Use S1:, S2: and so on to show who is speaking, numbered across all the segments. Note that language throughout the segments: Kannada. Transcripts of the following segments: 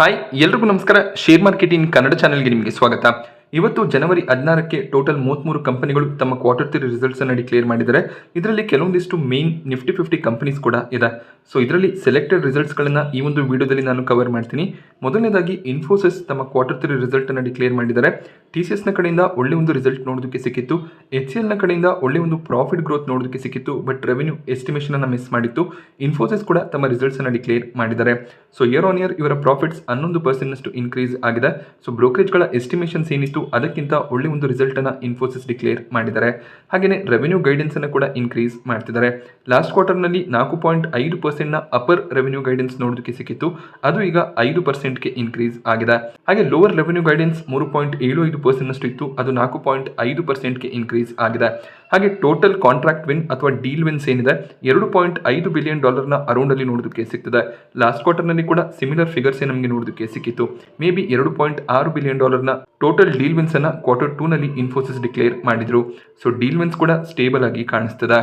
S1: ಹಾಯ್ ಎಲ್ರಿಗೂ ನಮಸ್ಕಾರ. ಶೇರ್ ಮಾರ್ಕೆಟಿಂಗ್ ಕನ್ನಡ ಚಾನೆಲ್ಗೆ ನಿಮಗೆ ಸ್ವಾಗತ. ಇವತ್ತು ಜನವರಿ 16ಕ್ಕೆ ಟೋಟಲ್ 33 ಕಂಪನಿಗಳು ತಮ್ಮ ಕ್ವಾರ್ಟರ್ 3 ರಿಸಲ್ಟ್ಸ್ ಅನ್ನು ಡಿಕ್ಲೇರ್ ಮಾಡಿದ್ದಾರೆ. ಇದರಲ್ಲಿ ಕೆಲವೊಂದಿಷ್ಟು ಮೇನ್ ನಿಫ್ಟಿ 50 ಕಂಪನೀಸ್ ಕೂಡ ಇದೆ. ಸೊ ಇದರಲ್ಲಿ ಸೆಲೆಕ್ಟೆಡ್ ರಿಸಲ್ಟ್ಸ್ಗಳನ್ನು ಈ ಒಂದು ವಿಡಿಯೋದಲ್ಲಿ ನಾನು ಕವರ್ ಮಾಡ್ತೀನಿ. ಮೊದಲನೇದಾಗಿ ಇನ್ಫೋಸಿಸ್ ತಮ್ಮ ಕ್ವಾರ್ಟರ್ 3 ರಿಸಲ್ಟ್ ಅನ್ನು ಡಿಕ್ಲೇರ್ ಮಾಡಿದ್ದಾರೆ. TCS ನ ಕಡೆಯಿಂದ ಒಳ್ಳೆ ಒಂದು ರಿಸಲ್ಟ್ ನೋಡೋದಕ್ಕೆ ಸಿಕ್ಕಿತ್ತು. HCL ನ ಕಡೆಯಿಂದ ಒಳ್ಳೆ ಒಂದು ಪ್ರಾಫಿಟ್ ಗ್ರೋತ್ ನೋಡೋದಕ್ಕೆ ಸಿಕ್ಕಿತ್ತು. ಬಟ್ ರೆವೆನ್ಯೂ ಎಸ್ಟಿಮೇಷನ್ ಅನ್ನು ಮಿಸ್ ಮಾಡಿತ್ತು. ಇನ್ಫೋಸಿಸ್ ಕೂಡ ತಮ್ಮ ರಿಸಲ್ಟ್ಸ್ ಅನ್ನು ಡಿಕ್ಲೇರ್ ಮಾಡಿದ್ದಾರೆ. ಸೊ ಇಯರ್ ಆನ್ ಇಯರ್ ಇವರ ಪ್ರಾಫಿಟ್ಸ್ 11% ಇನ್ಕ್ರೀಸ್ ಆಗಿದೆ. ಸೊ ಬ್ರೋಕರೇಜ್ಗಳ ಎಸ್ಟಿಮೇಷನ್ಸ್ ಏನಿತ್ತು ಅದಕ್ಕಿಂತ ಒಳ್ಳೆ ಒಂದು ರಿಸಲ್ಟ್ ಅನ್ನ ಇನ್ಫೋಸಿಸ್ ಡಿಕ್ಲೇರ್ ಮಾಡಿದ್ದಾರೆ. ಹಾಗೆಯೇ ರೆವೆನ್ಯೂ ಗೈಡೆನ್ಸ್ ಅನ್ನು ಕೂಡ ಇನ್ಕ್ರೀಸ್ ಮಾಡ್ತಿದ್ದಾರೆ. ಲಾಸ್ಟ್ ಕ್ವಾರ್ಟರ್ ನಲ್ಲಿ 4.5% ನ ಅಪರ್ ರೆವೆನ್ಯೂ ಗೈಡೆನ್ಸ್ ನೋಡೋದಕ್ಕೆ ಸಿಕ್ಕಿತ್ತು. ಅದು ಈಗ 5% ಇನ್ಕ್ರೀಸ್ ಆಗಿದೆ. ಹಾಗೆ ಲೋವರ್ ರೆವೆನ್ಯೂ ಗೈಡೆನ್ಸ್ 3.75% ಇತ್ತು. ಅದು 4.5% ಇನ್ಕ್ರೀಸ್ ಆಗಿದೆ. ಹಾಗೆ ಟೋಟಲ್ ಕಾಂಟ್ರಾಕ್ಟ್ ವಿನ್ ಅಥವಾ ಡೀಲ್ ವಿನ್ಸ್ ಏನಿದೆ $2.5 ಬಿಲಿಯನ್ ನ ಅರೌಂಡ್ ಅಲ್ಲಿ ನೋಡೋದಕ್ಕೆ ಸಿಗ್ತದೆ. ಲಾಸ್ಟ್ ಕ್ವಾರ್ಟರ್ ನಲ್ಲಿ ಕೂಡ ಸಿಮಿಲರ್ ಫಿಗರ್ಸ್ ನಮಗೆ ನೋಡೋದಕ್ಕೆ ಸಿಕ್ಕಿತ್ತು. ಮೇ ಬಿ $2.6 ಬಿಲಿಯನ್ ನ ಟೋಟಲ್ ಡೀಲ್ ವಿನ್ಸ್ ಅನ್ನ ಕ್ವಾರ್ಟರ್ 2 ನಲ್ಲಿ ಇನ್ಫೋಸಿಸ್ ಡಿಕ್ಲೇರ್ ಮಾಡಿದ್ರು. ಸೊ ಡೀಲ್ ವಿನ್ಸ್ ಕೂಡ ಸ್ಟೇಬಲ್ ಆಗಿ ಕಾಣಿಸ್ತದೆ.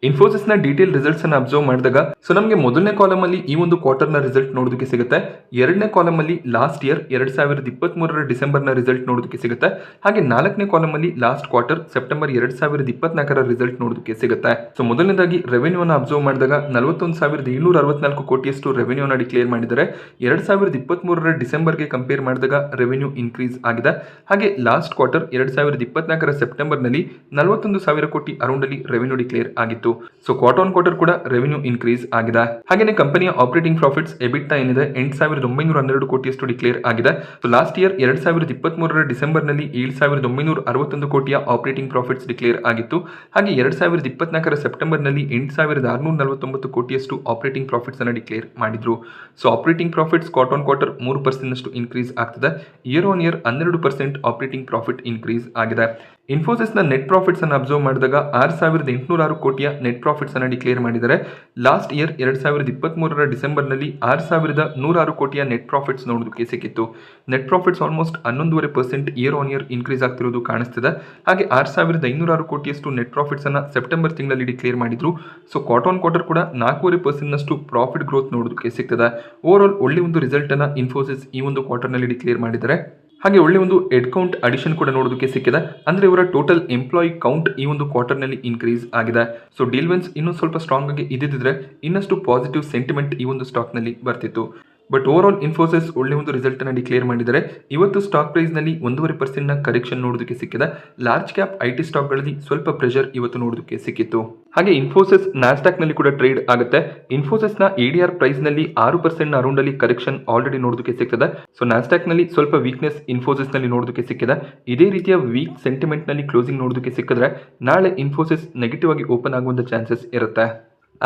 S1: ಇನ್ಫೋಸಿಸ್ ನ ಡೀಟೇಲ್ ರಿಸಲ್ಟ್ಸ್ ಅನ್ನು ಅಬ್ಸರ್ವ್ ಮಾಡಿದಾಗ ಸೊ ನಮಗೆ ಮೊದಲನೇ ಕಾಲಮ್ ಅಲ್ಲಿ ಈ ಒಂದು ಕ್ವಾರ್ಟರ್ ನ ರಿಸಲ್ಟ್ ನೋಡೋದಕ್ಕೆ ಸಿಗುತ್ತೆ. ಎರಡನೇ ಕಾಲಮ್ ಅಲ್ಲಿ ಲಾಸ್ಟ್ ಇಯರ್ 2023 ಡಿಸೆಂಬರ್ ನ ರಿಸಲ್ಟ್ ನೋಡೋದಕ್ಕೆ ಸಿಗುತ್ತೆ. ಹಾಗೆ ನಾಲ್ಕನೇ ಕಾಲಮ್ ಅಲ್ಲಿ ಲಾಸ್ಟ್ ಕ್ವಾರ್ಟರ್ ಸೆಪ್ಟೆಂಬರ್ 2024 ರಿಸಲ್ಟ್ ನೋಡೋದಕ್ಕೆ ಸಿಗುತ್ತೆ. ಸೊ ಮೊದಲನೇದಾಗಿ ರೆವೆನ್ಯೂ ಅನ್ನು ಅಬ್ಸರ್ವ್ ಮಾಡಿದಾಗ 41,764 ಕೋಟಿಯಷ್ಟು ರೆವೆನ್ಯೂ ಅನ್ನು ಡಿಕ್ಲೇರ್ ಮಾಡಿದರೆ 2023 ಡಿಸೆಂಬರ್ಗೆ ಕಂಪೇರ್ ಮಾಡಿದಾಗ ರೆವೆನ್ಯೂ ಇನ್ಕ್ರೀಸ್ ಆಗಿದೆ. ಹಾಗೆ ಲಾಸ್ಟ್ ಕ್ವಾರ್ಟರ್ 2024 ಸೆಪ್ಟೆಂಬರ್ ನಲ್ಲಿ 41,000 ಕೋಟಿ ಅರೌಂಡ್ ಅಲ್ಲಿ ರೆವೆನ್ಯೂ ಡಿಕ್ಲೇರ್ ಆಗಿತ್ತು. ಸೊ ಕ್ವಾರ್ಟರ್ ಆನ್ ಕ್ವಾರ್ಟರ್ ಕೂಡ ರೆವೆನ್ಯೂ ಇನ್ಕ್ರೀಸ್ ಆಗಿದೆ. ಹಾಗೆಯೇ ಕಂಪನಿಯ ಆಪರೇಟಿಂಗ್ ಪ್ರಾಫಿಟ್ಸ್ ಎಬಿಟಾ ಏನಿದೆ 8,912 ಕೋಟಿಯಷ್ಟು ಡಿಕ್ಲೇರ್ ಆಗಿದೆ. ಸೊ ಲಾಸ್ಟ್ ಇಯರ್ 2023 ಡಿಸೆಂಬರ್ ನಲ್ಲಿ 7,961 ಕೋಟಿಯ ಆಪರೇಟಿಂಗ್ ಪ್ರಾಫಿಟ್ಸ್ ಡಿಕ್ಲೇರ್ ಆಗಿತ್ತು. ಹಾಗೆ 2024 ಸೆಪ್ಟೆಂಬರ್ ನಲ್ಲಿ 8,649 ಕೋಟಿಯಷ್ಟು ಆಪರೇಟಿಂಗ್ ಪ್ರಾಫಿಟ್ಸ್ ಅನ್ನು ಡಿಕ್ಲೇರ್ ಮಾಡಿದ್ರು. So operating profits quarter on quarter 3% increase ಆಗ್ತದೆ. Year on year 12% operating profit increase ಆಗಿದೆ. ಇನ್ಫೋಸಿಸ್ ನ ನೆಟ್ ಪ್ರಾಫಿಟ್ಸ್ ಅನ್ನು ಅಬ್ಸರ್ವ್ ಮಾಡಿದಾಗ 6,806 ಕೋಟಿಯ ನೆಟ್ ಪ್ರಾಫಿಟ್ಸ್ ಅನ್ನು ಡಿಕ್ಲೇರ್ ಮಾಡಿದ್ದಾರೆ. ಲಾಸ್ಟ್ ಇಯರ್ 2023 ಡಿಸೆಂಬರ್ ನಲ್ಲಿ 6,106 ಕೋಟಿಯ ನೆಟ್ ಪ್ರಾಫಿಟ್ಸ್ ನೋಡೋದಕ್ಕೆ ಸಿಕ್ಕಿತ್ತು. Net profits almost 11% year on year increase ಆಗ್ತಿರೋದು ಕಾಣಿಸ್ತಿದೆ. ಹಾಗೆ 6,506 ಕೋಟಿಯಷ್ಟು ನೆಟ್ ಪ್ರಾಫಿಟ್ಸ್ ಅನ್ನ ಸೆಪ್ಟೆಂಬರ್ ತಿಂಗಳಲ್ಲಿ ಡಿಕ್ಲೇರ್ ಮಾಡಿದ್ರು. ಸೊ ಕ್ವಾರ್ಟರ್ ಆನ್ ಕ್ವಾರ್ಟರ್ ಕೂಡ 4.5% ಪ್ರಾಫಿಟ್ ಗ್ರೋತ್ ನೋಡೋದಕ್ಕೆ ಸಿಗ್ತದೆ. ಓವರ್ ಆಲ್ ಒಳ್ಳೆ ಒಂದು ರಿಸಲ್ಟ್ ಅನ್ನ ಇನ್ಫೋಸಿಸ್ ಈ ಒಂದು ಕ್ವಾರ್ಟರ್ ನಲ್ಲಿ ಡಿಕ್ಲೇರ್ ಮಾಡಿದ್ದಾರೆ. ಹಾಗೆ ಒಳ್ಳೆ ಒಂದು ಹೆಡ್ ಕೌಂಟ್ ಅಡಿಷನ್ ಕೂಡ ನೋಡೋದಕ್ಕೆ ಸಿಕ್ಕಿದೆ. ಅಂದ್ರೆ ಇವರ ಟೋಟಲ್ ಎಂಪ್ಲಾಯಿ ಕೌಂಟ್ ಈ ಒಂದು ಕ್ವಾರ್ಟರ್ ನಲ್ಲಿ ಇನ್ಕ್ರೀಸ್ ಆಗಿದೆ. ಸೊ ಡೀಲ್ ವಿನ್ಸ್ ಇನ್ನೂ ಸ್ವಲ್ಪ ಸ್ಟ್ರಾಂಗ್ ಆಗಿ ಇದ್ದಿದ್ರೆ ಇನ್ನಷ್ಟು ಪಾಸಿಟಿವ್ ಸೆಂಟಿಮೆಂಟ್ ಈ ಒಂದು ಸ್ಟಾಕ್ ನಲ್ಲಿ ಬರ್ತಿತ್ತು. ಬಟ್ ಓವರ್ ಆಲ್ ಇನ್ಫೋಸಿಸ್ ಒಳ್ಳೆ ಒಂದು ರಿಸಲ್ಟ್ ಅನ್ನು ಡಿಕ್ಲೇರ್ ಮಾಡಿದರೆ ಇವತ್ತು ಸ್ಟಾಕ್ ಪ್ರೈಸ್ ನಲ್ಲಿ 1.5% ನ ಕರೆಕ್ಷನ್ ನೋಡೋದಕ್ಕೆ ಸಿಕ್ಕಿದೆ. ಲಾರ್ಜ್ ಕ್ಯಾಪ್ ಐಟಿ ಸ್ಟಾಕ್ ಗಳಲ್ಲಿ ಸ್ವಲ್ಪ ಪ್ರೆಷರ್ ಇವತ್ತು ನೋಡೋದಕ್ಕೆ ಸಿಕ್ಕಿತ್ತು. ಹಾಗೆ ಇನ್ಫೋಸಿಸ್ ನಾಸ್ಡಾಕ್ ನಲ್ಲಿ ಕೂಡ ಟ್ರೇಡ್ ಆಗುತ್ತೆ. ಇನ್ಫೋಸಿಸ್ ನ ADR ಪ್ರೈಸ್ ನಲ್ಲಿ 6% ಅರೌಂಡ್ ಅಲ್ಲಿ ಕರೆಕ್ಷನ್ ಆಲ್ರೆಡಿ ನೋಡೋದಕ್ಕೆ ಸಿಗ್ತದೆ. ಸೊ ನಾಸ್ಡಾಕ್ ನಲ್ಲಿ ಸ್ವಲ್ಪ ವೀಕ್ನೆಸ್ ಇನ್ಫೋಸಿಸ್ ನಲ್ಲಿ ನೋಡೋದಕ್ಕೆ ಸಿಕ್ಕಿದೆ. ಇದೇ ರೀತಿಯ ವೀಕ್ ಸೆಂಟಿಮೆಂಟ್ ನಲ್ಲಿ ಕ್ಲೋಸಿಂಗ್ ನೋಡೋದಕ್ಕೆ ಸಿಕ್ಕಿದ್ರೆ ನಾಳೆ ಇನ್ಫೋಸಿಸ್ ನೆಗೆಟಿವ್ ಆಗಿ ಓಪನ್ ಆಗುವಂತ ಚಾನ್ಸಸ್ ಇರುತ್ತೆ.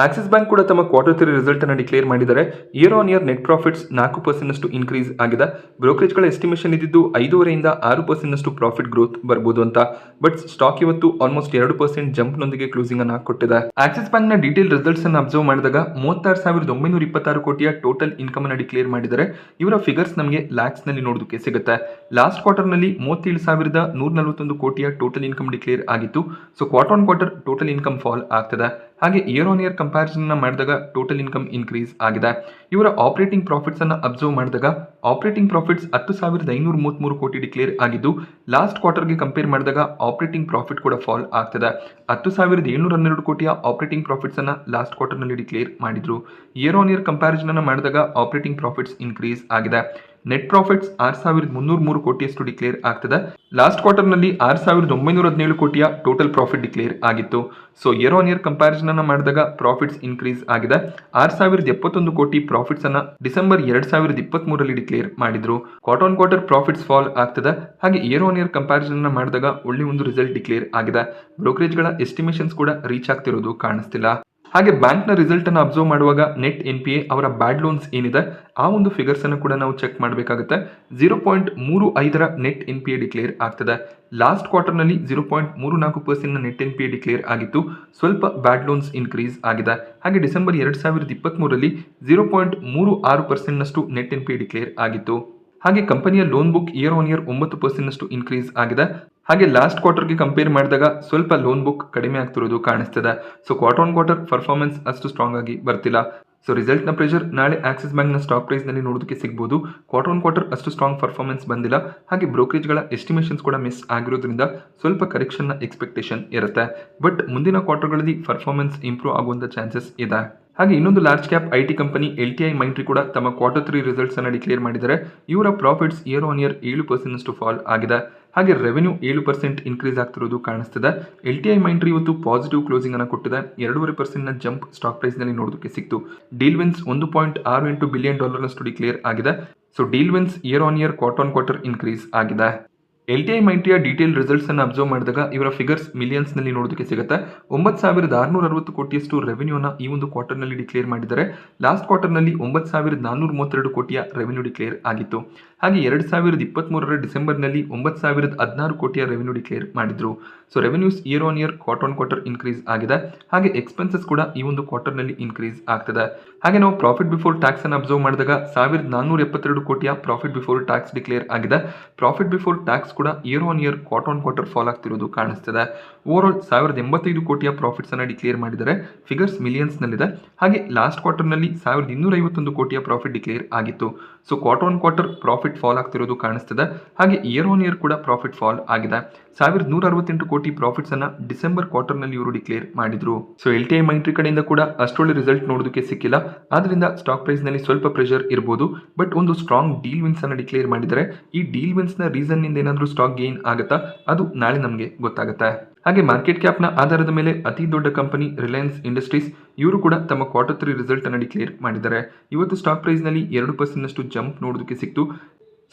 S1: ಆಕ್ಸಿಸ್ ಬ್ಯಾಂಕ್ ಕೂಡ ತಮ್ಮ ಕ್ವಾರ್ಟರ್ 3 ರಿಸಲ್ಟ್ ಅನ್ನು ಡಿಕ್ಲೇರ್ ಮಾಡಿದ್ದಾರೆ. Year on year net profits 4% increase ಆಗಿದೆ. ಬ್ರೋಕರೇಜ್ಗಳ ಎಸ್ಟಿಮೇಷನ್ ಇದ್ದಿದ್ದು 5.5% 6% ಪ್ರಾಫಿಟ್ ಗ್ರೋತ್ ಬರ್ಬೋದು ಅಂತ. ಬಟ್ ಸ್ಟಾಕ್ ಇವತ್ತು ಆಲ್ಮೋಸ್ಟ್ 2% ಜಂಪ್ ನೊಂದಿಗೆ ಕ್ಲೋಸಿಂಗ್ ಅನ್ನು ಕೊಟ್ಟಿದೆ. ಆಕ್ಸಿಸ್ ಬ್ಯಾಂಕ್ ನ ಡೀಟೇಲ್ ರಿಸಲ್ಟ್ಸ್ ಅನ್ನು ಅಬ್ಸರ್ವ್ ಮಾಡಿದಾಗ 36,926 ಕೋಟಿಯ ಟೋಟಲ್ ಇನ್ಕಮ್ ಅನ್ನು ಡಿಕ್ಲೇರ್ ಮಾಡಿದ್ದಾರೆ. ಇವರ ಫಿಗರ್ಸ್ ನಮಗೆ ಲ್ಯಾಕ್ಸ್ ನಲ್ಲಿ ನೋಡೋದಕ್ಕೆ ಸಿಗುತ್ತೆ. ಲಾಸ್ಟ್ ಕ್ವಾರ್ಟರ್ ನಲ್ಲಿ 37,141 ಕೋಟಿಯ ಟೋಟಲ್ ಇನ್ಕಮ್ ಡಿಕ್ಲೇರ್ ಆಗಿತ್ತು. So quarter on quarter total income fall ಆಗ್ತದೆ. ಹಾಗೆ ಇಯರ್ ಆನ್ ಇಯರ್ ಕಂಪ್ಯಾರಿಸನ್ ಮಾಡಿದಾಗ ಟೋಟಲ್ ಇನ್ಕಮ್ ಇನ್ಕ್ರೀಸ್ ಆಗಿದೆ. ಇವರ ಆಪರೇಟಿಂಗ್ ಪ್ರಾಫಿಟ್ಸ್ ಅನ್ನು ಅಬ್ಸರ್ವ್ ಮಾಡಿದಾಗ ಆಪರೇಟಿಂಗ್ ಪ್ರಾಫಿಟ್ಸ್ 10,533 ಕೋಟಿ ಡಿಕ್ಲೇರ್ ಆಗಿದ್ದು ಲಾಸ್ಟ್ ಕ್ವಾರ್ಟರ್ಗೆ ಕಂಪೇರ್ ಮಾಡಿದಾಗ ಆಪರೇಟಿಂಗ್ ಪ್ರಾಫಿಟ್ ಕೂಡ ಫಾಲ್ ಆಗ್ತದೆ. 10,712 ಕೋಟಿಯ ಆಪರೇಟಿಂಗ್ ಪ್ರಾಫಿಟ್ಸ್ ಅನ್ನ ಲಾಸ್ಟ್ ಕ್ವಾರ್ಟರ್ ನಲ್ಲಿ ಡಿಕ್ಲೇರ್ ಮಾಡಿದ್ರು. ಇಯರ್ ಆನ್ ಇಯರ್ ಕಂಪ್ಯಾರಿಸನ್ ಅನ್ನು ಮಾಡಿದಾಗ ಆಪರೇಟಿಂಗ್ ಪ್ರಾಫಿಟ್ಸ್ ಇನ್ಕ್ರೀಸ್ ಆಗಿದೆ. ನೆಟ್ ಪ್ರಾಫಿಟ್ಸ್ 6,303 ಕೋಟಿಯಷ್ಟು ಡಿಕ್ಲೇರ್ ಆಗ್ತದೆ. ಲಾಸ್ಟ್ ಕ್ವಾರ್ಟರ್ ನಲ್ಲಿ 6,917 ಕೋಟಿಯ ಟೋಟಲ್ ಪ್ರಾಫಿಟ್ ಡಿಕ್ಲೇರ್ ಆಗಿತ್ತು. So year on year comparison ಅನ್ನು ಮಾಡಿದಾಗ ಪ್ರಾಫಿಟ್ಸ್ ಇನ್ಕ್ರೀಸ್ ಆಗಿದೆ. 6,071 ಕೋಟಿ ಪ್ರಾಫಿಟ್ಸ್ ಅನ್ನ ಡಿಸೆಂಬರ್ 2023 ಡಿಕ್ಲೇರ್ ಮಾಡಿದ್ರು. Quarter on quarter profits fall ಆಗ್ತದೆ. ಹಾಗೆ ಇಯರ್ ಆನ್ ಇಯರ್ ಕಂಪ್ಯಾರಿಸನ್ ಅನ್ನು ಮಾಡಿದಾಗ ಒಳ್ಳೆ ಒಂದು ರಿಸಲ್ಟ್ ಡಿಕ್ಲೇರ್ ಆಗಿದೆ. ಬ್ರೋಕರೇಜ್ಗಳ ಎಸ್ಟಿಮೇಷನ್ಸ್ ಕೂಡ ರೀಚ್ ಆಗ್ತಿರೋದು ಕಾಣಿಸ್ತಿಲ್ಲ. ಹಾಗೆ ಬ್ಯಾಂಕ್ ನ ರಿಸಲ್ಟ್ ಅನ್ನು ಅಬ್ಸರ್ವ್ ಮಾಡುವಾಗ ನೆಟ್ NPA ಅವರ ಬ್ಯಾಡ್ ಲೋನ್ಸ್ ಏನಿದೆ ಆ ಒಂದು ಫಿಗರ್ಸ್ ಅನ್ನು ಕೂಡ ನಾವು ಚೆಕ್ ಮಾಡಬೇಕಾಗುತ್ತೆ. 0.35 ನೆಟ್ NPA ಡಿಕ್ಲೇರ್ ಆಗ್ತದೆ. ಲಾಸ್ಟ್ ಕ್ವಾರ್ಟರ್ ನಲ್ಲಿ 0.34% ನೆಟ್ NPA ಡಿಕ್ಲೇರ್ ಆಗಿತ್ತು. ಸ್ವಲ್ಪ ಬ್ಯಾಡ್ ಲೋನ್ಸ್ ಇನ್ಕ್ರೀಸ್ ಆಗಿದೆ. ಹಾಗೆ ಡಿಸೆಂಬರ್ 2023 0.36% ನಷ್ಟು ನೆಟ್ NPA ಡಿಕ್ಲೇರ್ ಆಗಿತ್ತು. ಹಾಗೆ ಕಂಪನಿಯ loan book year on year 9% increase ಆಗಿದೆ. ಹಾಗೆ ಲಾಸ್ಟ್ ಕ್ವಾರ್ಟರ್ಗೆ ಕಂಪೇರ್ ಮಾಡಿದಾಗ ಸ್ವಲ್ಪ ಲೋನ್ ಬುಕ್ ಕಡಿಮೆ ಆಗ್ತಿರೋದು ಕಾಣಿಸ್ತದೆ. So quarter on quarter performance ಅಷ್ಟು ಸ್ಟ್ರಾಂಗ್ ಆಗಿ ಬರ್ತಿಲ್ಲ. ಸೊ ರಿಸಲ್ಟ್ನ ಪ್ರೆಷರ್ ನಾಳೆ ಆಕ್ಸಿಸ್ ಬ್ಯಾಂಕ್ನ ಸ್ಟಾಕ್ ಪ್ರೈಸ್ನಲ್ಲಿ ನೋಡೋದಕ್ಕೆ ಸಿಗ್ಬೋದು. ಕ್ವಾರ್ಟರ್ ಆನ್ ಕ್ವಾರ್ಟರ್ ಅಷ್ಟು ಸ್ಟ್ರಾಂಗ್ ಪರ್ಫಾರ್ಮೆನ್ಸ್ ಬಂದಿಲ್ಲ. ಹಾಗೆ ಬ್ರೋಕರೇಜ್ಗಳ ಎಸ್ಟಿಮೇಷನ್ಸ್ ಕೂಡ ಮಿಸ್ ಆಗಿರೋದ್ರಿಂದ ಸ್ವಲ್ಪ ಕರೆಕ್ಷನ್ನ ಎಕ್ಸ್ಪೆಕ್ಟೇಷನ್ ಇರುತ್ತೆ. ಬಟ್ ಮುಂದಿನ ಕ್ವಾರ್ಟರ್ಗಳಲ್ಲಿ ಪರ್ಫಾರ್ಮೆನ್ಸ್ ಇಂಪ್ರೂವ್ ಆಗುವಂಥ ಚಾನ್ಸಸ್ ಇದೆ. ಹಾಗೆ ಇನ್ನೊಂದು large cap IT company LTI Mindtree ಕೂಡ ತಮ್ಮ Q3 ರಿಸಲ್ಟ್ಸ್ ಅನ್ನು ಡಿಕ್ಲೇರ್ ಮಾಡಿದ್ದಾರೆ. ಇವರ profits year on year 7% fall ಆಗಿದೆ. ಹಾಗೆ ರೆವೆನ್ಯೂ 7% ಇನ್ಕ್ರೀಸ್ ಆಗ್ತಿರೋದು ಕಾಣಿಸ್ತಿದೆ. LTI ಮೈಂಟ್ರಿ ಇವತ್ತು ಪಾಸಿಟಿವ್ ಕ್ಲೋಸಿಂಗ್ ಅನ್ನು ಕೊಟ್ಟಿದೆ. 2.5% ಜಂಪ್ ಸ್ಟಾಕ್ ಪ್ರೈಸ್ ನಲ್ಲಿ ನೋಡೋದಕ್ಕೆ ಸಿಕ್ತು. ಡೀಲ್ ವಿನ್ಸ್ $1.68 ಬಿಲಿಯನ್ ನಷ್ಟು ಡಿಕ್ಲೇರ್ ಆಗಿದೆ. So deal wins year on year quarter on quarter increase ಆಗಿದೆ. LTI ಮೈಂಟ್ರಿಯ ಡೀಟೇಲ್ ರಿಸಲ್ಟ್ಸ್ ಅನ್ನು ಅಬ್ಸರ್ವ್ ಮಾಡಿದಾಗ ಇವರ ಫಿಗರ್ಸ್ ಮಿಲಿಯನ್ಸ್ ನಲ್ಲಿ ನೋಡೋದಕ್ಕೆ ಸಿಗುತ್ತೆ. 9,660 ಕೋಟಿಯಷ್ಟು ರೆವೆನ್ಯೂನ ಈ ಒಂದು ಕ್ವಾರ್ಟರ್ ನಲ್ಲಿ ಡಿಕ್ಲೇರ್ ಮಾಡಿದ್ದಾರೆ. ಲಾಸ್ಟ್ ಕ್ವಾರ್ಟರ್ ನಲ್ಲಿ 9,432 ಕೋಟಿಯ ರೆವೆನ್ಯೂ ಡಿಕ್ಲೇರ್ ಆಗಿತ್ತು. ಹಾಗೆ 2023 ಡಿಸೆಂಬರ್ ನಲ್ಲಿ 9,016 ಕೋಟಿಯ ರೆವೆನ್ಯೂ ಡಿಕ್ಲೇರ್ ಮಾಡಿದ್ರು. So revenues year on year quarter on quarter increase ಆಗಿದೆ. ಹಾಗೆ ಎಕ್ಸ್ಪೆನ್ಸಸ್ ಕೂಡ ಈ ಒಂದು ಕ್ವಾರ್ಟರ್ ನಲ್ಲಿ ಇನ್ಕ್ರೀಸ್ ಆಗ್ತದೆ. ಹಾಗೆ ನಾವು ಪ್ರಾಫಿಟ್ ಬಿಫೋರ್ ಟ್ಯಾಕ್ಸ್ ಅನ್ನು ಅಬ್ಸರ್ವ್ ಮಾಡಿದಾಗ 1,472 ಕೋಟಿಯ ಪ್ರಾಫಿಟ್ ಬಿಫೋರ್ ಟ್ಯಾಕ್ಸ್ ಡಿಕ್ಲೇರ್ ಆಗಿದೆ. ಪ್ರಾಫಿಟ್ ಬಿಫೋರ್ ಟ್ಯಾಕ್ಸ್ ಕೂಡ year on year quarter on quarter fall ಆಗ್ತಿರೋದು ಕಾಣಿಸ್ತಿದೆ. ಓವರ್ ಆಲ್ 1,085 ಕೋಟಿಯ ಪ್ರಾಫಿಟ್ಸ್ ಅನ್ನು ಡಿಕ್ಲೇರ್ ಮಾಡಿದರೆ ಫಿಗರ್ಸ್ ಮಿಲಿಯನ್ಸ್ ನಲ್ಲಿದೆ. ಹಾಗೆ ಲಾಸ್ಟ್ ಕ್ವಾರ್ಟರ್ ನಲ್ಲಿ 1,251 ಕೋಟಿಯ ಪ್ರಾಫಿಟ್ ಡಿಕ್ಲೇರ್ ಆಗಿತ್ತು. So quarter on quarter profit fall ಆಗ್ತಿರೋದು ಕಾಣಿಸ್ತಿದೆ. ಹಾಗೆ ಇಯರ್ ಆನ್ ಇಯರ್ ಕೂಡ ಪ್ರಾಫಿಟ್ ಫಾಲ್ ಆಗಿದೆ. 1,168 ಕೋಟಿ ಪ್ರಾಫಿಟ್ಸ್ ಅನ್ನ ಡಿಸೆಂಬರ್ ಕ್ವಾರ್ಟರ್ ನಲ್ಲಿ ಇವರು ಡಿಕ್ಲೇರ್ ಮಾಡಿದ್ರು. ಸೊ LTI ಮೈಂಟ್ರಿ ಕಡೆಯಿಂದ ಕೂಡ ಅಷ್ಟೊಳ್ಳೆ ರಿಸಲ್ಟ್ ನೋಡೋದಕ್ಕೆ ಸಿಕ್ಕಿಲ್ಲ. ಆದ್ರಿಂದ ಸ್ಟಾಕ್ ಪ್ರೈಸ್ ನಲ್ಲಿ ಸ್ವಲ್ಪ ಪ್ರೆಷರ್ ಇರಬಹುದು. ಬಟ್ ಒಂದು ಸ್ಟ್ರಾಂಗ್ ಡೀಲ್ ವಿನ್ಸ್ ಅನ್ನ ಡಿಕ್ಲೇರ್ ಮಾಡಿದರೆ ಈ ಡೀಲ್ ವಿನ್ಸ್ ನ ರೀಸನ್ ನಿಂದ ಏನಾದರೂ ಸ್ಟಾಕ್ ಗೇನ್ ಆಗುತ್ತಾ ಅದು ನಾಳೆ ನಮಗೆ ಗೊತ್ತಾಗುತ್ತೆ. ಹಾಗೆ ಮಾರ್ಕೆಟ್ ಕ್ಯಾಪ್ ನ ಆಧಾರದ ಮೇಲೆ ಅತಿ ದೊಡ್ಡ ಕಂಪನಿ ರಿಲಯನ್ಸ್ ಇಂಡಸ್ಟ್ರೀಸ್ ಇವರು ಕೂಡ ತಮ್ಮ Q3 ರಿಸಲ್ಟ್ ಅನ್ನು ಡಿಕ್ಲೇರ್ ಮಾಡಿದ್ದಾರೆ. ಇವತ್ತು ಸ್ಟಾಕ್ ಪ್ರೈಸ್ ನಲ್ಲಿ 2% ನಷ್ಟು ಜಂಪ್ ನೋಡೋದಕ್ಕೆ ಸಿಕ್ತು.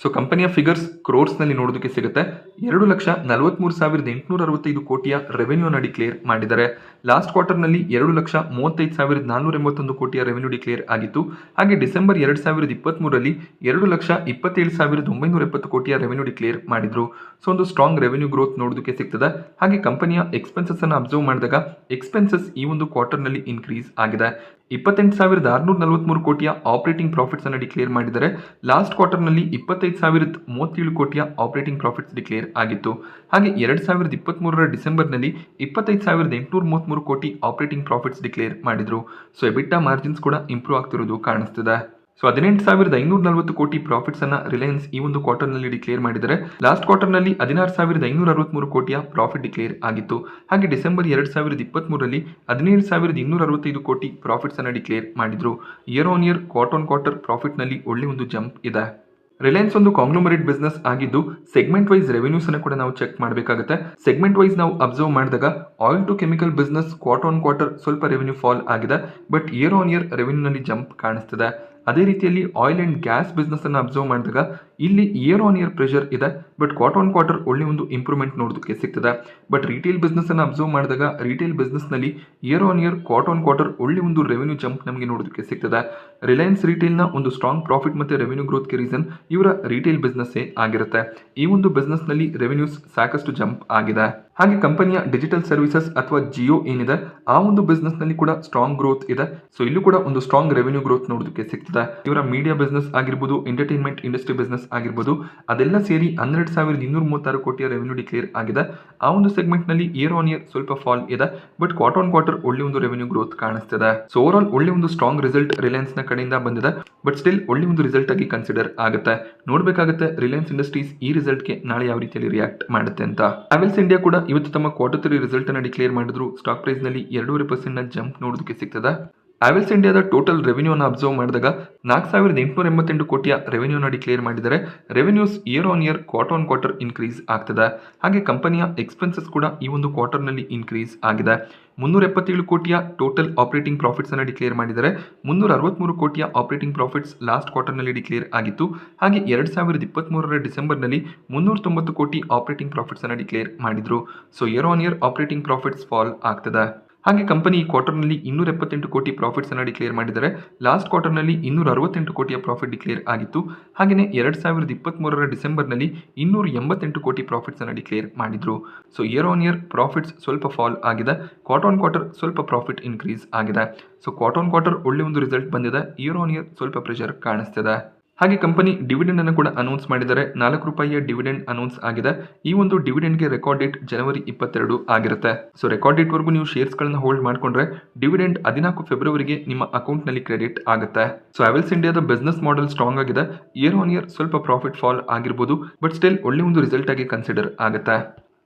S1: ಸೊ ಕಂಪನಿಯ ಫಿಗರ್ಸ್ ಕ್ರೋರ್ಸ್ ನಲ್ಲಿ ನೋಡೋದಕ್ಕೆ ಸಿಗುತ್ತೆ. 2,43,865 ಕೋಟಿಯ ರೆವೆನ್ಯೂ ಅನ್ನು ಡಿಕ್ಲೇರ್ ಮಾಡಿದ್ದಾರೆ. ಲಾಸ್ಟ್ ಕ್ವಾರ್ಟರ್ ನಲ್ಲಿ 2,35,481 ಕೋಟಿಯ ರೆವೆನ್ಯೂ ಡಿಕ್ಲೇರ್ ಆಗಿತ್ತು. ಹಾಗೆ ಡಿಸೆಂಬರ್ 2023 2,27,970 ಕೋಟಿಯ ರೆವೆನ್ಯೂ ಡಿಕ್ಲೇರ್ ಮಾಡಿದ್ರು. ಸೊ ಒಂದು ಸ್ಟ್ರಾಂಗ್ ರೆವೆನ್ಯೂ ಗ್ರೋತ್ ನೋಡೋದಕ್ಕೆ ಸಿಗ್ತದೆ. ಹಾಗೆ ಕಂಪನಿಯ ಎಕ್ಸ್ಪೆನ್ಸಸ್ ಅನ್ನು ಅಬ್ಸರ್ವ್ ಮಾಡಿದಾಗ ಎಕ್ಸ್ಪೆನ್ಸಸ್ ಈ ಒಂದು ಕ್ವಾರ್ಟರ್ ನಲ್ಲಿ ಇನ್ಕ್ರೀಸ್ ಆಗಿದೆ. 28,643 ಕೋಟಿಯ ಆಪರೇಟಿಂಗ್ ಪ್ರಾಫಿಟ್ಸ್ ಅನ್ನು ಡಿಕ್ಲೇರ್ ಮಾಡಿದರೆ ಲಾಸ್ಟ್ ಕ್ವಾರ್ಟರ್ ನಲ್ಲಿ 25,037 ಕೋಟಿಯ ಆಪರೇಟಿಂಗ್ ಪ್ರಾಫಿಟ್ಸ್ ಡಿಕ್ಲೇರ್ ಆಗಿತ್ತು. ಹಾಗೆ 2023 ಡಿಸೆಂಬರ್ ನಲ್ಲಿ 25,833 ಕೋಟಿ ಆಪರೇಟಿಂಗ್ ಪ್ರಾಫಿಟ್ಸ್ ಡಿಕ್ಲೇರ್ ಮಾಡಿದ್ರು. ಸೊ ಎಬಿಟಾ ಮಾರ್ಜಿನ್ಸ್ ಕೂಡ ಇಂಪ್ರೂವ್ ಆಗ್ತಿರೋದು ಕಾಣಿಸ್ತಿದೆ. ಸೊ 18,540 ಕೋಟಿ ಪ್ರಾಫಿಟ್ಸ್ ಅನ್ನ ರಿಲಯನ್ಸ್ ಈ ಒಂದು ಕ್ವಾರ್ಟರ್ ನಲ್ಲಿ ಡಿಕ್ಲೇರ್ ಮಾಡಿದರೆ ಲಾಸ್ಟ್ ಕ್ವಾರ್ಟರ್ ನಲ್ಲಿ 16,563 ಕೋಟಿಯ ಪ್ರಾಫಿಟ್ ಡಿಕ್ಲೇರ್ ಆಗಿತ್ತು. ಹಾಗೆ ಡಿಸೆಂಬರ್ 2023 17,265 ಕೋಟಿ ಪ್ರಾಫಿಟ್ಸ್ ಅನ್ನ ಡಿಕ್ಲೇರ್ ಮಾಡಿದ್ರು. Year on year quarter on quarter profit ನಲ್ಲಿ ಒಳ್ಳೆ ಒಂದು ಜಂಪ್ ಇದೆ. ರಿಲಯನ್ಸ್ ಒಂದು ಕಾಂಗ್ಲೋಮರೇಟ್ ಬಿಸ್ನೆಸ್ ಆಗಿದ್ದು ಸೆಗ್ಮೆಂಟ್ ವೈಸ್ ರೆವೆನ್ಯೂಸ್ ಅನ್ನು ಕೂಡ ನಾವು ಚೆಕ್ ಮಾಡಬೇಕಾಗುತ್ತೆ. ಸೆಗ್ಮೆಂಟ್ ವೈಸ್ ನಾವು ಅಬ್ಸರ್ವ್ ಮಾಡಿದಾಗ oil to chemical business quarter on quarter ಸ್ವಲ್ಪ ರೆವೆನ್ಯೂ ಫಾಲ್ ಆಗಿದೆ. But year on year revenue ನಲ್ಲಿ ಜಂಪ್ ಕಾಣಿಸ್ತಿದೆ. ಅದೇ ರೀತಿಯಲ್ಲಿ ಆಯಿಲ್ ಅಂಡ್ ಗ್ಯಾಸ್ ಬಿಸ್ನೆಸ್ ಅನ್ನು ಅಬ್ಸರ್ವ್ ಮಾಡಿದಾಗ ಇಲ್ಲಿ ಇಯರ್ ಆನ್ ಇಯರ್ ಪ್ರೆಷರ್ ಇದೆ. ಬಟ್ ಕ್ವಾರ್ಟರ್ ಆನ್ ಕ್ವಾರ್ಟರ್ ಒಳ್ಳೆ ಒಂದು ಇಂಪ್ರೂವ್ಮೆಂಟ್ ನೋಡೋದಕ್ಕೆ ಸಿಗ್ತದೆ. ಬಟ್ ರಿಟೇಲ್ ಬಿಸ್ನೆಸ್ ಅನ್ನು ಅಬ್ಸರ್ವ್ ಮಾಡಿದಾಗ ರಿಟೇಲ್ ಬಿಸ್ನೆಸ್ ನಲ್ಲಿ year on year quarter on quarter ಒಳ್ಳೆ ಒಂದು ರೆವೆನ್ಯೂ ಜಂಪ್ ನಮಗೆ ನೋಡೋದಕ್ಕೆ ಸಿಗ್ತದೆ. ರಿಲಯನ್ಸ್ ರಿಟೇಲ್ ನ ಒಂದು ಸ್ಟ್ರಾಂಗ್ ಪ್ರಾಫಿಟ್ ಮತ್ತೆ ರೆವೆನ್ಯೂ ಗ್ರೋತ್ಗೆ ರೀಸನ್ ಇವರ ರಿಟೇಲ್ ಬಿಸ್ನೆಸ್ ಆಗಿರುತ್ತೆ. ಈ ಒಂದು ಬಿಸ್ನೆಸ್ ನಲ್ಲಿ ರೆವೆನ್ಯೂಸ್ ಸಾಕಷ್ಟು ಜಂಪ್ ಆಗಿದೆ. ಹಾಗೆ ಕಂಪನಿಯ ಡಿಜಿಟಲ್ ಸರ್ವಿಸಸ್ ಅಥವಾ ಜಿಯೋ ಏನಿದೆ ಆ ಒಂದು ಬಿಸ್ನೆಸ್ ನಲ್ಲಿ ಕೂಡ ಸ್ಟ್ರಾಂಗ್ ಗ್ರೋತ್ ಇದೆ. ಸೊ ಇಲ್ಲೂ ಕೂಡ ಒಂದು ಸ್ಟ್ರಾಂಗ್ ರೆವೆನ್ಯೂ ಗ್ರೋತ್ ನೋಡೋದಕ್ಕೆ ಸಿಗ್ತದೆ. ಇವರ ಮೀಡಿಯಾ ಬಿಸ್ನೆಸ್ ಆಗಿರ್ಬೋದು, ಎಂಟರ್ಟೈನ್ಮೆಂಟ್ ಇಂಡಸ್ಟ್ರಿ ಬಿಸ್ನೆಸ್ ಆಗಿರ್ಬೋದು, ಅದೆಲ್ಲ ಸೇರಿ 12,236 ಕೋಟಿಯ ರೆವೆನ್ಯೂ ಡಿಕ್ಲೇರ್ ಆಗಿದೆ. ಆ ಒಂದು ಸೆಗ್ಮೆಂಟ್ ನಲ್ಲಿ ಇಯರ್ ಆನ್ ಇಯರ್ ಸ್ವಲ್ಪ ಫಾಲ್ ಇದೆ. ಬಟ್ ಕ್ವಾರ್ಟರ್ ಆನ್ ಕ್ವಾರ್ಟರ್ ಒಳ್ಳೆ ಒಂದು ರೆವೆನ್ಯೂ ಗ್ರೋತ್ ಕಾಣಿಸ್ತಿದೆ. ಸೊ ಓವರ್ ಆಲ್ ಒಳ್ಳೆ ಒಂದು ಸ್ಟ್ರಾಂಗ್ ರಿಸಲ್ಟ್ ರಿಲಯನ್ಸ್ ನ ಕಡೆಯಿಂದ ಬಂದಿದೆ. ಬಟ್ ಸ್ಟಿಲ್ ಒಳ್ಳೆ ಒಂದು ರಿಸಲ್ಟ್ ಆಗಿ ಕನ್ಸಿಡರ್ ಆಗುತ್ತೆ. ನೋಡಬೇಕಾಗುತ್ತೆ ರಿಲಯನ್ಸ್ ಇಂಡಸ್ಟ್ರೀಸ್ ಈ ರಿಸಲ್ಟ್ ಗೆ ನಾಳೆ ಯಾವ ರೀತಿಯಲ್ಲಿ ರಿಯಾಕ್ಟ್ ಮಾಡುತ್ತೆ ಅಂತ. ಹ್ಯಾವೆಲ್ಸ್ ಇಂಡಿಯಾ ಕೂಡ ಇವತ್ತು ತಮ್ಮ Q3 ರಿಸಲ್ಟ್ ಅನ್ನು ಡಿಕ್ಲೇರ್ ಮಾಡಿದ್ರು. ಸ್ಟಾಕ್ ಪ್ರೈಸ್ ನಲ್ಲಿ 2.5% ನ ಜಂಪ್ ನೋಡೋದಕ್ಕೆ ಸಿಗ್ತದೆ. ಹ್ಯಾವೆಲ್ಸ್ ಇಂಡಿಯಾದ ಟೋಟಲ್ ರೆವೆನ್ಯೂ ಅನ್ನು ಅಬ್ಸರ್ವ್ ಮಾಡಿದಾಗ 4,888 ಕೋಟಿಯ ರೆವೆನ್ಯೂ ಅನ್ನು ಡಿಕ್ಲೇರ್ ಮಾಡಿದರೆ revenues year on year quarter on quarter increase ಆಗ್ತದೆ. ಹಾಗೆ ಕಂಪನಿಯ ಎಕ್ಸ್ಪೆನ್ಸಸ್ ಕೂಡ ಈ ಒಂದು ಕ್ವಾರ್ಟರ್ ನಲ್ಲಿ ಇನ್ಕ್ರೀಸ್ ಆಗಿದೆ. 377 ಕೋಟಿಯ ಟೋಟಲ್ ಆಪರೇಟಿಂಗ್ ಪ್ರಾಫಿಟ್ಸ್ ಅನ್ನು ಡಿಕ್ಲೇರ್ ಮಾಡಿದರೆ 363 ಕೋಟಿಯ ಆಪರೇಟಿಂಗ್ ಪ್ರಾಫಿಟ್ಸ್ ಲಾಸ್ಟ್ ಕ್ವಾರ್ಟರ್ ನಲ್ಲಿ ಡಿಕ್ಲೇರ್ ಆಗಿತ್ತು. ಹಾಗೆ 2023 ಡಿಸೆಂಬರ್ ನಲ್ಲಿ 390 ಕೋಟಿ ಆಪರೇಟಿಂಗ್ ಪ್ರಾಫಿಟ್ಸ್ ಅನ್ನು ಡಿಕ್ಲೇರ್ ಮಾಡಿದ್ರು. So year on year operating profits fall ಆಗ್ತದೆ. ಹಾಗೆ ಕಂಪನಿ ಈ ಕ್ವಾರ್ಟರ್ ನಲ್ಲಿ 278 ಕೋಟಿ ಪ್ರಾಫಿಟ್ಸ್ ಅನ್ನು ಡಿಕ್ಲೇರ್ ಮಾಡಿದರೆ ಲಾಸ್ಟ್ ಕ್ವಾರ್ಟರ್ ನಲ್ಲಿ 268 ಕೋಟಿಯ ಪ್ರಾಫಿಟ್ ಡಿಕ್ಲೇರ್ ಆಗಿತ್ತು. ಹಾಗೆಯೇ 2023 ಡಿಸೆಂಬರ್ ನಲ್ಲಿ 288 ಕೋಟಿ ಪ್ರಾಫಿಟ್ಸ್ ಅನ್ನು ಡಿಕ್ಲೇರ್ ಮಾಡಿದ್ರು. So year on year profits ಸ್ವಲ್ಪ ಫಾಲ್ ಆಗಿದೆ. ಕ್ವಾರ್ಟರ್ ಆನ್ ಕ್ವಾರ್ಟರ್ ಸ್ವಲ್ಪ ಪ್ರಾಫಿಟ್ ಇನ್ಕ್ರೀಸ್ ಆಗಿದೆ. ಸೊ ಕ್ವಾರ್ಟರ್ ಆನ್ ಕ್ವಾರ್ಟರ್ ಒಳ್ಳೆ ಒಂದು ರಿಸಲ್ಟ್ ಬಂದಿದೆ. ಇಯರ್ ಆನ್ ಇಯರ್ ಸ್ವಲ್ಪ ಪ್ರೆಷರ್ ಕಾಣಿಸ್ತಿದೆ. ಹಾಗೆ ಕಂಪನಿ ಡಿವಿಡೆಂಡ್ ಅನ್ನು ಕೂಡ ಅನೌನ್ಸ್ ಮಾಡಿದ್ದಾರೆ. 4 ರೂಪಾಯಿಯ ಡಿವಿಡೆಂಡ್ ಅನೌನ್ಸ್ ಆಗಿದೆ. ಈ ಒಂದು ಡಿವಿಡೆಂಡ್ಗೆ ರೆಕಾರ್ಡ್ ಡೇಟ್ ಜನವರಿ 22 ಆಗಿರುತ್ತೆ. ಸೊ ರೆಕಾರ್ಡ್ ಡೇಟ್ ವರೆಗೂ ನೀವು ಶೇರ್ಸ್ಗಳನ್ನ ಹೋಲ್ಡ್ ಮಾಡ್ಕೊಂಡ್ರೆ ಡಿವಿಡೆಂಡ್ 14 ಫೆಬ್ರವರಿಗೆ ನಿಮ್ಮ ಅಕೌಂಟ್ ನಲ್ಲಿ ಕ್ರೆಡಿಟ್ ಆಗುತ್ತೆ. ಸೊ ಹ್ಯಾವೆಲ್ಸ್ ಇಂಡಿಯಾದ ಬಿಸ್ನೆಸ್ ಮಾಡೆಲ್ ಸ್ಟ್ರಾಂಗ್ ಆಗಿದೆ. ಇಯರ್ ಆನ್ ಇಯರ್ ಸ್ವಲ್ಪ ಪ್ರಾಫಿಟ್ ಫಾಲ್ ಆಗಿರ್ಬೋದು, ಬಟ್ ಸ್ಟಿಲ್ ಒಳ್ಳೆ ಒಂದು ರಿಸಲ್ಟ್ ಆಗಿ ಕನ್ಸಿಡರ್ ಆಗುತ್ತೆ.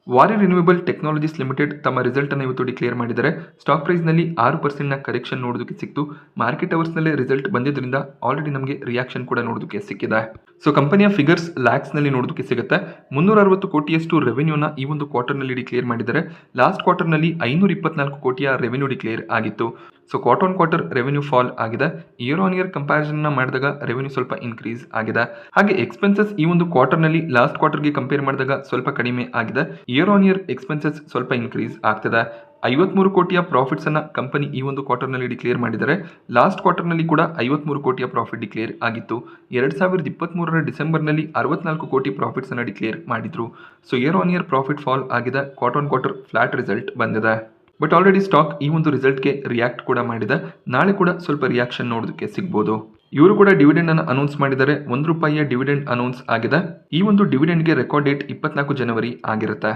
S1: ವಾರಿ ರಿನ್ಯೂವೇಬಲ್ ಟೆಕ್ನಾಲಜೀಸ್ ಲಿಮಿಟೆಡ್ ತಮ್ಮ ರಿಸಲ್ಟ್ ಅನ್ನು ಇವತ್ತು ಡಿಕ್ಲೇರ್ ಮಾಡಿದ್ದಾರೆ. ಸ್ಟಾಕ್ ಪ್ರೈಸ್ ನಲ್ಲಿ 6% ಕರೆಕ್ಷನ್ ನೋಡೋದಕ್ಕೆ ಸಿಕ್ತು. ಮಾರ್ಕೆಟ್ ಅವರ್ಸ್ ನಲ್ಲಿ ರಿಸಲ್ಟ್ ಬಂದಿದ್ದರಿಂದ ಆಲ್ರೆಡಿ ನಮಗೆ ರಿಯಾಕ್ಷನ್ ಕೂಡ ನೋಡೋದಕ್ಕೆ ಸಿಕ್ಕಿದೆ. ಸೊ ಕಂಪನಿಯ ಫಿಗರ್ಸ್ ಲ್ಯಾಕ್ಸ್ ನಲ್ಲಿ ನೋಡೋದಕ್ಕೆ ಸಿಗುತ್ತೆ. 360 ಕೋಟಿಯಷ್ಟು ರೆವೆನ್ಯೂನ ಈ ಒಂದು ಕ್ವಾರ್ಟರ್ ನಲ್ಲಿ ಡಿಕ್ಲೇರ್ ಮಾಡಿದ್ದಾರೆ. ಲಾಸ್ಟ್ ಕ್ವಾರ್ಟರ್ ನಲ್ಲಿ 524 ಕೋಟಿಯ ರೆವೆನ್ಯೂ ಡಿಕ್ಲೇರ್ ಆಗಿತ್ತು. So quarter on quarter revenue fall ಆಗಿದೆ. ಇಯರ್ ಆನ್ ಇಯರ್ ಕಂಪ್ಯಾರಿಸನ್ ಮಾಡಿದಾಗ ರೆವೆನ್ಯೂ ಸ್ವಲ್ಪ ಇನ್ಕ್ರೀಸ್ ಆಗಿದೆ. ಹಾಗೆ ಎಕ್ಸ್ಪೆನ್ಸಸ್ ಈ ಒಂದು ಕ್ವಾರ್ಟರ್ ನಲ್ಲಿ ಲಾಸ್ಟ್ ಕ್ವಾರ್ಟರ್ಗೆ ಕಂಪೇರ್ ಮಾಡಿದಾಗ ಸ್ವಲ್ಪ ಕಡಿಮೆ ಆಗಿದೆ. ಇಯರ್ ಆನ್ ಇಯರ್ ಎಕ್ಸ್ಪೆನ್ಸಸ್ ಸ್ವಲ್ಪ ಇನ್ಕ್ರೀಸ್ ಆಗ್ತಿದೆ. 53 ಕೋಟಿಯ ಪ್ರಾಫಿಟ್ಸ್ ಅನ್ನ ಕಂಪನಿ ಈ ಒಂದು ಕ್ವಾರ್ಟರ್ ನಲ್ಲಿ ಡಿಕ್ಲೇರ್ ಮಾಡಿದ್ದಾರೆ. ಲಾಸ್ಟ್ ಕ್ವಾರ್ಟರ್ ನಲ್ಲಿ ಕೂಡ 53 ಕೋಟಿಯ ಪ್ರಾಫಿಟ್ ಡಿಕ್ಲೇರ್ ಆಗಿತ್ತು. 2023 ಡಿಸೆಂಬರ್ ನಲ್ಲಿ 64 ಕೋಟಿ ಪ್ರಾಫಿಟ್ಸ್ ಅನ್ನ ಡಿಕ್ಲೇರ್ ಮಾಡಿದ್ರು. So year on year profit fall ಆಗಿದೆ. Quarter on quarter flat result ಬಂದಿದೆ. ಬಟ್ ಆಲ್ರೆಡಿ ಸ್ಟಾಕ್ ಈ ಒಂದು ರಿಸಲ್ಟ್ಗೆ ರಿಯಾಕ್ಟ್ ಕೂಡ ಮಾಡಿದೆ. ನಾಳೆ ಕೂಡ ಸ್ವಲ್ಪ ರಿಯಾಕ್ಷನ್ ನೋಡೋದಕ್ಕೆ ಸಿಗ್ಬೋದು. ಇವರು ಕೂಡ ಡಿವಿಡೆಂಡ್ ಅನ್ನು ಅನೌನ್ಸ್ ಮಾಡಿದ್ದಾರೆ. 1 ರೂಪಾಯಿಯ ಡಿವಿಡೆಂಡ್ ಅನೌನ್ಸ್ ಆಗಿದೆ. ಈ ಒಂದು ಡಿವಿಡೆಂಡ್ಗೆ ರೆಕಾರ್ಡ್ ಡೇಟ್ 24 ಜನವರಿ ಆಗಿರುತ್ತೆ.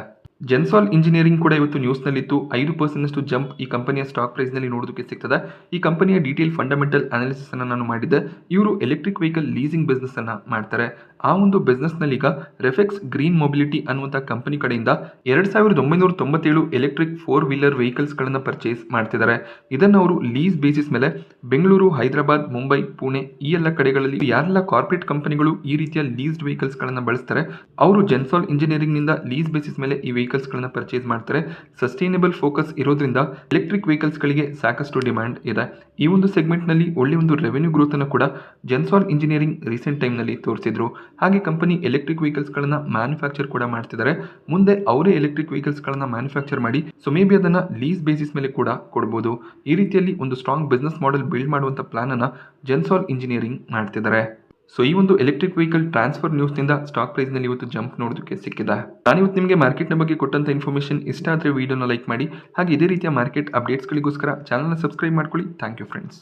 S1: ಜೆನ್ಸಾಲ್ ಇಂಜಿನಿಯರಿಂಗ್ ಕೂಡ ಇವತ್ತು ನ್ಯೂಸ್ ನಲ್ಲಿತ್ತು. 5% ಜಂಪ್ ಈ ಕಂಪನಿಯ ಸ್ಟಾಕ್ ಪ್ರೈಸ್ ನಲ್ಲಿ ನೋಡೋದಕ್ಕೆ ಸಿಗ್ತದೆ. ಈ ಕಂಪನಿಯ ಡೀಟೇಲ್ ಫಂಡಮೆಂಟಲ್ ಅನಾಲಿಸಿಸ್ ಅನ್ನು ನಾನು ಮಾಡಿದ್ದೆ. ಇವರು ಎಲೆಕ್ಟ್ರಿಕ್ ವೆಹಿಕಲ್ ಲೀಸಿಂಗ್ ಬಿಸ್ನೆಸ್ ಅನ್ನ ಮಾಡ್ತಾರೆ. ಆ ಒಂದು ಬಿಸ್ನೆಸ್ ನಲ್ಲಿ ಈಗ ರೆಫೆಕ್ಸ್ ಗ್ರೀನ್ ಮೊಬಿಲಿಟಿ ಅನ್ನುವಂಥ ಕಂಪನಿ ಕಡೆಯಿಂದ 2997 ಎಲೆಕ್ಟ್ರಿಕ್ 4 ವೀಲರ್ ವೆಹಿಕಲ್ಸ್ ಗಳನ್ನ ಪರ್ಚೇಸ್ ಮಾಡ್ತಿದ್ದಾರೆ. ಇದನ್ನು ಅವರು ಲೀಸ್ ಬೇಸಿಸ್ ಮೇಲೆ ಬೆಂಗಳೂರು, ಹೈದರಾಬಾದ್, ಮುಂಬೈ, ಪುಣೆ ಈ ಎಲ್ಲ ಕಡೆಗಳಲ್ಲಿ ಯಾರೆಲ್ಲ ಕಾರ್ಪೊರೇಟ್ ಕಂಪನಿಗಳು ಈ ರೀತಿಯ ಲೀಸ್ಡ್ ವೆಹಿಕಲ್ಸ್ ಗಳನ್ನ ಬಳಸ್ತಾರೆ ಅವರು ಜೆನ್ಸಾಲ್ ಇಂಜಿನಿಯರಿಂಗ್ ನಿಂದ ಲೀಸ್ ಬೇಸಿಸ್ ಮೇಲೆ ಈ ವೆಹಿಕಲ್ಸ್ ಗಳನ್ನ ಪರ್ಚೇಸ್ ಮಾಡ್ತಾರೆ. ಸಸ್ಟೈನಬಲ್ ಫೋಕಸ್ ಇರೋದ್ರಿಂದ ಎಲೆಕ್ಟ್ರಿಕ್ ವೆಹಿಕಲ್ಸ್ ಗಳಿಗೆ ಸಾಕಷ್ಟು ಡಿಮ್ಯಾಂಡ್ ಇದೆ. ಈ ಒಂದು ಸೆಗ್ಮೆಂಟ್ ನಲ್ಲಿ ಒಳ್ಳೆ ಒಂದು ರೆವೆನ್ಯೂ ಗ್ರೋತ್ ಅನ್ನು ಕೂಡ ಜೆನ್ಸಾಲ್ ಇಂಜಿನಿಯರಿಂಗ್ ರೀಸೆಂಟ್ ಟೈಮ್ ನಲ್ಲಿ ತೋರಿಸಿದ್ರು. ಹಾಗೆ ಕಂಪನಿ ಎಲೆಕ್ಟ್ರಿಕ್ ವೆಹಿಕಲ್ಸ್ ಗಳನ್ನ ಮ್ಯಾನುಫ್ಯಾಕ್ಚರ್ ಕೂಡ ಮಾಡ್ತಿದ್ದಾರೆ. ಮುಂದೆ ಅವರೇ ಎಲೆಕ್ಟ್ರಿಕ್ ವೆಹಿಕಲ್ಸ್ ಗಳನ್ನ ಮ್ಯಾನುಫ್ಯಾಕ್ಚರ್ ಮಾಡಿ ಸೊ ಮೇ ಬಿ ಅದನ್ನ ಲೀಸ್ ಬೇಸಿಸ್ ಮೇಲೆ ಕೂಡ ಕೊಡಬಹುದು. ಈ ರೀತಿಯಲ್ಲಿ ಒಂದು ಸ್ಟ್ರಾಂಗ್ ಬಿಸ್ನೆಸ್ ಮಾಡೆಲ್ ಬಿಲ್ಡ್ ಮಾಡುವಂತ ಪ್ಲಾನ್ ಅನ್ನ ಜೆನ್ಸಾಲ್ ಇಂಜಿನಿಯರಿಂಗ್ ಮಾಡ್ತಿದ್ದಾರೆ. ಸೊ ಈ ಒಂದು ಎಲೆಕ್ಟ್ರಿಕ್ ವೆಹಿಕಲ್ ಟ್ರಾನ್ಸ್ಫರ್ ನ್ಯೂಸ್ ನಿಂದ ಸ್ಟಾಕ್ ಪ್ರೈಸ್ ನಲ್ಲಿ ಇವತ್ತು ಜಂಪ್ ನೋಡೋದಕ್ಕೆ ಸಿಕ್ಕಿದೆ. ನಾನಿವತ್ತು ನಿಮಗೆ ಮಾರ್ಕೆಟ್ ನ ಬಗ್ಗೆ ಕೊಟ್ಟಂತ ಇನ್ಫಾರ್ಮೇಶನ್ ಇಷ್ಟ ಆದ್ರೆ ವಿಡಿಯೋನ ಲೈಕ್ ಮಾಡಿ. ಹಾಗೆ ಇದೇ ರೀತಿಯ ಮಾರ್ಕೆಟ್ ಅಪ್ಡೇಟ್ಸ್ ಗಳಿಗೋಸ್ಕರ ಚಾನಲ್ ನ ಸಬ್ಸ್ಕ್ರೈಬ್ ಮಾಡ್ಕೊಳ್ಳಿ. Thank you friends.